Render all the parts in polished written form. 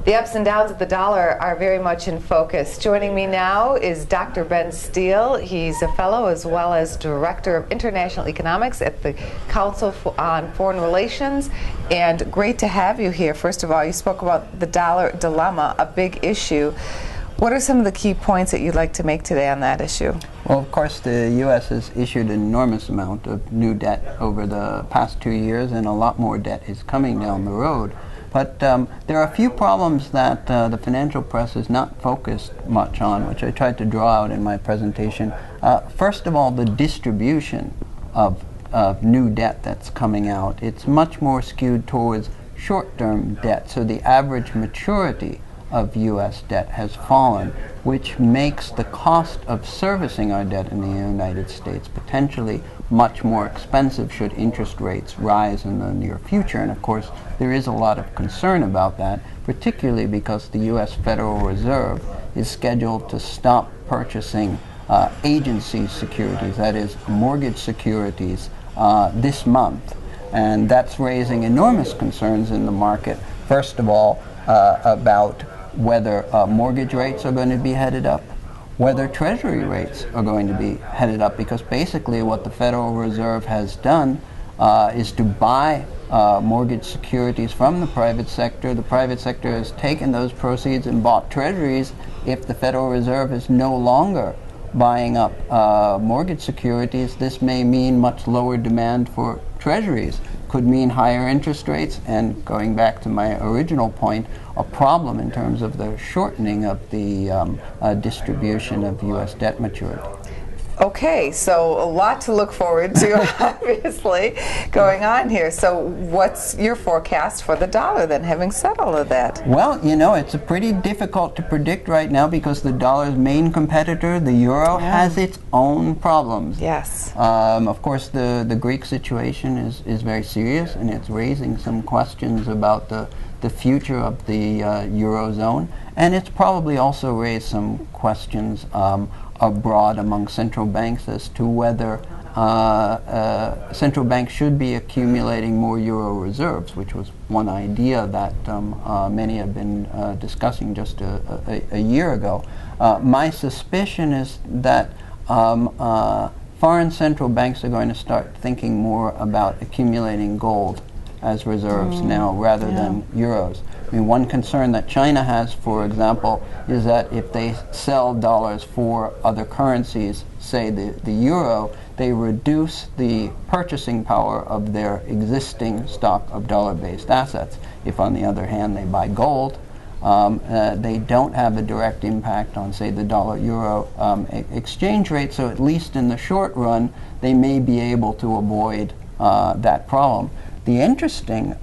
The ups and downs of the dollar are very much in focus. Joining me now is Dr. Benn Steil. He's a fellow as well as Director of International Economics at the Council on Foreign Relations. And great to have you here. First of all, you spoke about the dollar dilemma, a big issue. What are some of the key points that you'd like to make today on that issue? Well, of course, the U.S. has issued an enormous amount of new debt over the past 2 years, and a lot more debt is coming down the road. But there are a few problems that the financial press is not focused much on, which I tried to draw out in my presentation. First of all, the distribution of new debt that's coming out. It's much more skewed towards short-term debt, so the average maturity of U.S. debt has fallen, which makes the cost of servicing our debt in the United States potentially much more expensive should interest rates rise in the near future. And of course, there is a lot of concern about that, particularly because the U.S. Federal Reserve is scheduled to stop purchasing agency securities, that is, mortgage securities, this month. And that's raising enormous concerns in the market. First of all, about whether mortgage rates are going to be headed up, whether Treasury rates are going to be headed up, because basically what the Federal Reserve has done is to buy mortgage securities from the private sector. The private sector has taken those proceeds and bought Treasuries. If the Federal Reserve is no longer buying up mortgage securities, this may mean much lower demand for Treasuries. Could mean higher interest rates, and going back to my original point, a problem in terms of the shortening of the distribution of U.S. debt maturity. Okay, so a lot to look forward to, obviously, going on here. So what's your forecast for the dollar then, having said all of that? Well, you know, it's pretty difficult to predict right now because the dollar's main competitor, the euro, has its own problems. Yes. Of course, the Greek situation is very serious, and it's raising some questions about the future of the Eurozone. And it's probably also raised some questions abroad among central banks as to whether central banks should be accumulating more euro reserves, which was one idea that many have been discussing just a year ago. My suspicion is that foreign central banks are going to start thinking more about accumulating gold as reserves now rather than euros. I mean, one concern that China has, for example, is that if they sell dollars for other currencies, say the euro, they reduce the purchasing power of their existing stock of dollar-based assets. If, on the other hand, they buy gold, they don't have a direct impact on, say, the dollar-euro exchange rate, so at least in the short run, they may be able to avoid that problem. The interesting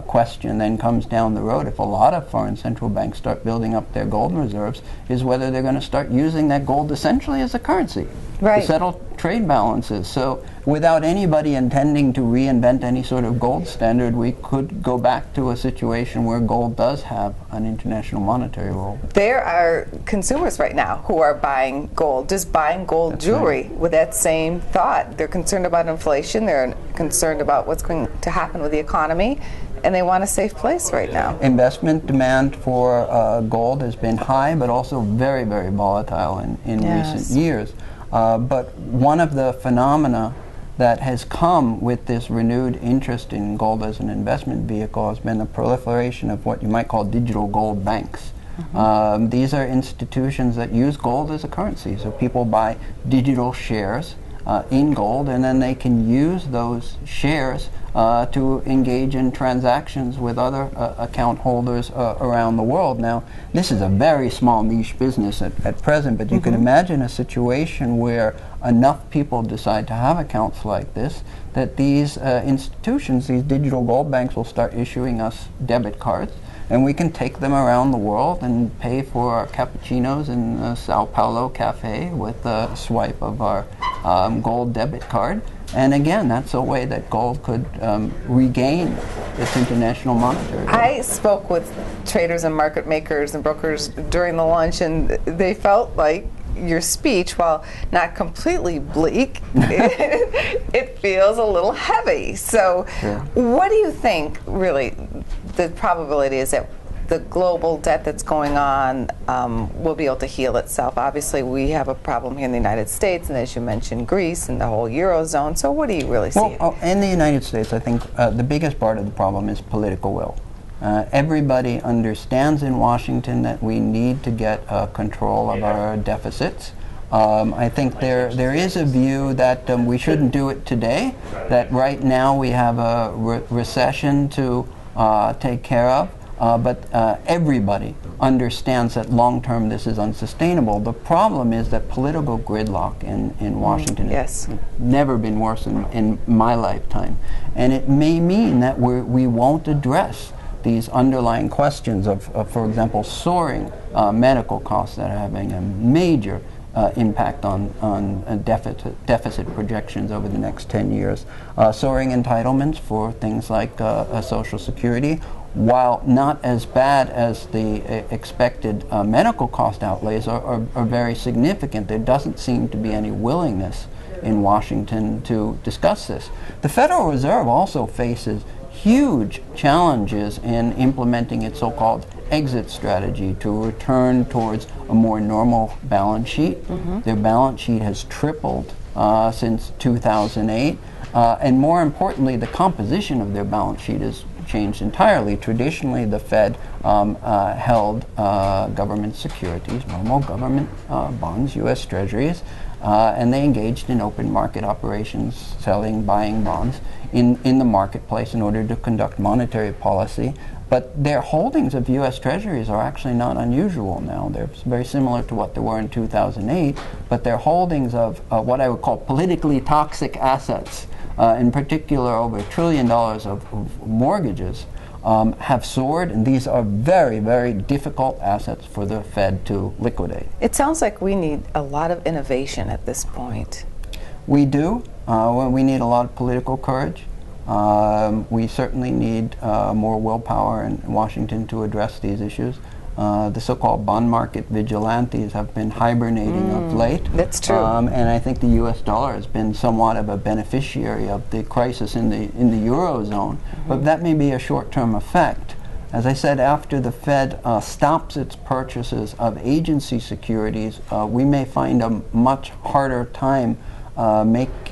question then comes down the road, if a lot of foreign central banks start building up their gold reserves, is whether they're going to start using that gold essentially as a currency to settle trade balances. So without anybody intending to reinvent any sort of gold standard, we could go back to a situation where gold does have an international monetary role. There are consumers right now who are buying gold, just buying gold jewelry with that same thought. They're concerned about inflation, they're concerned about what's going to happen with the economy, and they want a safe place right now. Investment demand for gold has been high, but also very, very volatile in recent years. But one of the phenomena that has come with this renewed interest in gold as an investment vehicle has been the proliferation of what you might call digital gold banks. These are institutions that use gold as a currency. So people buy digital shares in gold, and then they can use those shares to engage in transactions with other account holders around the world. Now, this is a very small niche business at present, but you can imagine a situation where enough people decide to have accounts like this, that these institutions, these digital gold banks, will start issuing us debit cards, and we can take them around the world and pay for our cappuccinos in a Sao Paulo cafe with a swipe of our gold debit card. And again, that's a way that gold could regain its international monetary role. I spoke with traders and market makers and brokers during the lunch, and they felt like your speech, while not completely bleak, it feels a little heavy. So what do you think, really, the probability is that the global debt that's going on will be able to heal itself? Obviously, we have a problem here in the United States, and as you mentioned, Greece and the whole Eurozone. So what do you really see? Well, in the United States, I think the biggest part of the problem is political will. Everybody understands in Washington that we need to get control of our deficits. I think there is a view that we shouldn't do it today, that right now we have a recession to take care of, but everybody understands that long-term this is unsustainable. The problem is that political gridlock in Washington has never been worse in my lifetime. And it may mean that we won't address these underlying questions of, for example, soaring medical costs that are having a major impact on deficit projections over the next 10 years. Soaring entitlements for things like Social Security, while not as bad as the expected medical cost outlays, are very significant. There doesn't seem to be any willingness in Washington to discuss this. The Federal Reserve also faces huge challenges in implementing its so-called exit strategy to return towards a more normal balance sheet. Their balance sheet has tripled since 2008, and more importantly, the composition of their balance sheet has changed entirely. Traditionally, the Fed held government securities, normal government bonds, U.S. Treasuries, and they engaged in open market operations, selling, buying bonds in the marketplace in order to conduct monetary policy. But their holdings of U.S. Treasuries are actually not unusual now. They're very similar to what they were in 2008, but their holdings of what I would call politically toxic assets, in particular over $1 trillion of mortgages, have soared, and these are very, very difficult assets for the Fed to liquidate. It sounds like we need a lot of innovation at this point. We do. We need a lot of political courage. We certainly need more willpower in Washington to address these issues. The so-called bond market vigilantes have been hibernating of late. That's true. And I think the U.S. dollar has been somewhat of a beneficiary of the crisis in the Eurozone. But that may be a short-term effect. As I said, after the Fed stops its purchases of agency securities, we may find a much harder time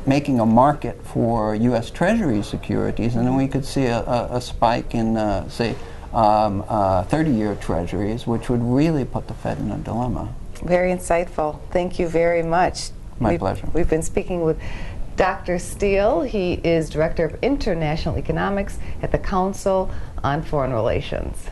making a market for U.S. Treasury securities, and then we could see a spike in, say, 30-year Treasuries, which would really put the Fed in a dilemma. Very insightful. Thank you very much. My pleasure. We've been speaking with Dr. Steil. He is Director of International Economics at the Council on Foreign Relations.